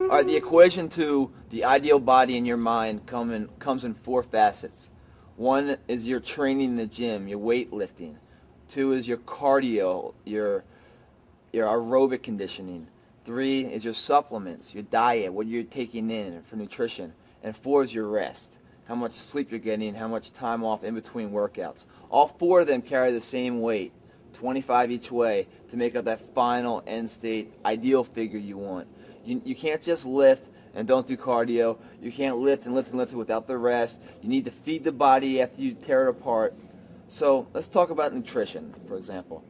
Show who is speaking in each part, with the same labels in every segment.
Speaker 1: All right, the equation to the ideal body in your mind comes in four facets. One is your training in the gym, your weightlifting. Two is your cardio, your aerobic conditioning. Three is your supplements, your diet, what you're taking in for nutrition. And four is your rest, how much sleep you're getting, how much time off in between workouts. All four of them carry the same weight, 25 each way, to make up that final end state ideal figure you want. You can't just lift and don't do cardio. You can't lift and lift and lift without the rest. You need to feed the body after you tear it apart. So let's talk about nutrition, for example.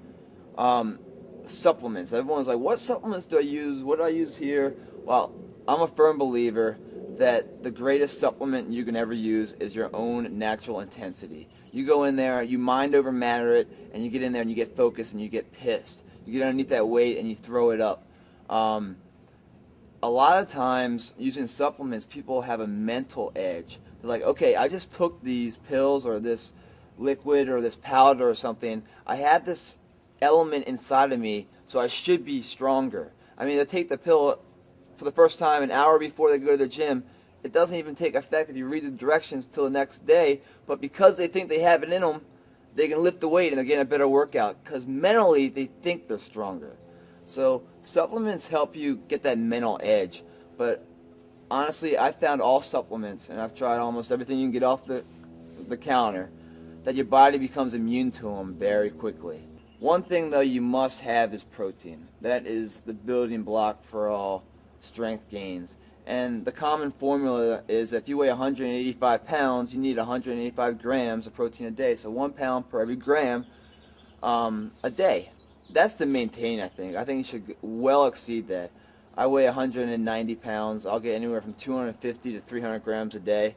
Speaker 1: Supplements. Everyone's like, what supplements do I use? What do I use here? Well, I'm a firm believer that the greatest supplement you can ever use is your own natural intensity. You go in there, you mind over matter it, and you get in there and you get focused and you get pissed. You get underneath that weight and you throw it up. A lot of times using supplements, people have a mental edge. They're like, okay, I just took these pills or this liquid or this powder or something. I have this element inside of me, so I should be stronger. I mean, they take the pill for the first time an hour before they go to the gym. It doesn't even take effect if you read the directions till the next day, but because they think they have it in them, they can lift the weight and they're getting a better workout because mentally they think they're stronger. So supplements help you get that mental edge, but honestly, I've found all supplements, and I've tried almost everything you can get off the counter, that your body becomes immune to them very quickly. One thing, though, you must have is protein. That is the building block for all strength gains. And the common formula is if you weigh 185 pounds, you need 185 grams of protein a day. So 1 pound per every gram a day. That's to maintain, I think. I think you should well exceed that. I weigh 190 pounds. I'll get anywhere from 250 to 300 grams a day.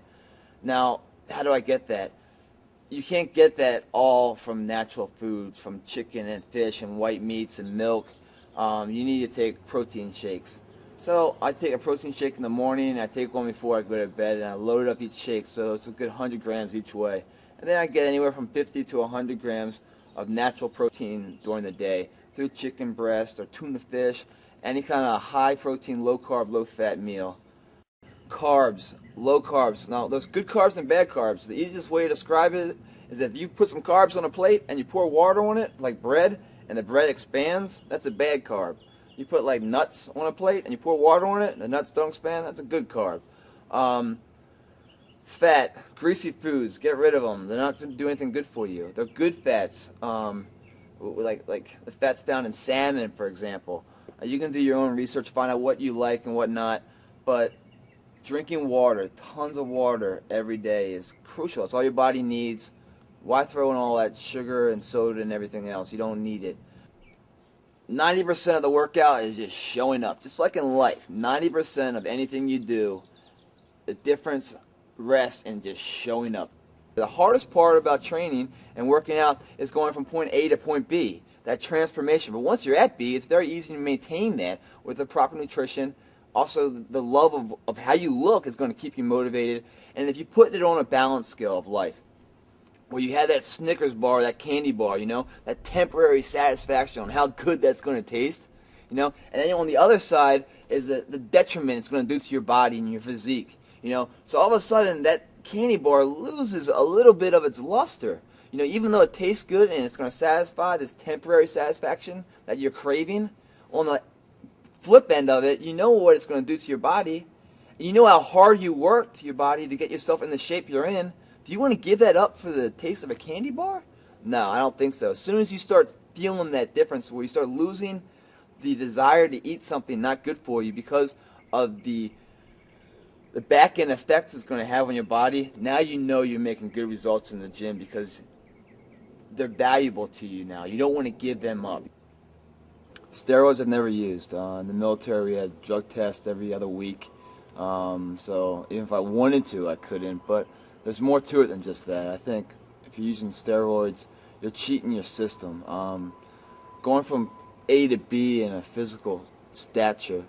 Speaker 1: Now, how do I get that? You can't get that all from natural foods, from chicken and fish and white meats and milk. You need to take protein shakes. So I take a protein shake in the morning, I take one before I go to bed, and I load up each shake, so it's a good 100 grams each way. And then I get anywhere from 50 to 100 grams of natural protein during the day through chicken breast or tuna fish, any kind of high protein, low carb, low fat meal. Carbs, low carbs. Now, there's good carbs and bad carbs. The easiest way to describe it is if you put some carbs on a plate and you pour water on it, like bread, and the bread expands, that's a bad carb. You put like nuts on a plate and you pour water on it and the nuts don't expand, that's a good carb. Fat, greasy foods, get rid of them. They're not going to do anything good for you. They're good fats, like the fats found in salmon, for example. You can do your own research, find out what you like and what not, but drinking water, tons of water every day is crucial. It's all your body needs. Why throw in all that sugar and soda and everything else? You don't need it. 90% of the workout is just showing up. Just like in life, 90% of anything you do, the difference rests in just showing up. The hardest part about training and working out is going from point A to point B, that transformation. But once you're at B, it's very easy to maintain that with the proper nutrition. Also, the love of how you look is going to keep you motivated. And if you put it on a balance scale of life, where you have that Snickers bar, that candy bar, that temporary satisfaction on how good that's going to taste, and then on the other side is the detriment it's going to do to your body and your physique, So all of a sudden, that candy bar loses a little bit of its luster. Even though it tastes good and it's going to satisfy this temporary satisfaction that you're craving, on the flip end of it, you know what it's going to do to your body. You know how hard you worked your body to get yourself in the shape you're in. Do you want to give that up for the taste of a candy bar? No, I don't think so. As soon as you start feeling that difference, where you start losing the desire to eat something not good for you because of the back-end effects it's going to have on your body, now you know you're making good results in the gym because they're valuable to you now. You don't want to give them up. Steroids I've never used. In the military, we had drug tests every other week. So even if I wanted to, I couldn't. But there's more to it than just that. I think if you're using steroids, you're cheating your system. Going from A to B in a physical stature,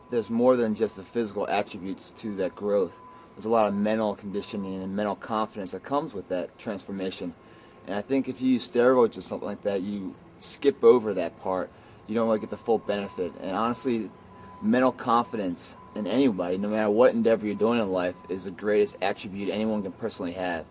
Speaker 1: there's more than just the physical attributes to that growth. There's a lot of mental conditioning and mental confidence that comes with that transformation. And I think if you use steroids or something like that, you skip over that part. You don't really get the full benefit. And honestly, mental confidence in anybody, no matter what endeavor you're doing in life, is the greatest attribute anyone can personally have.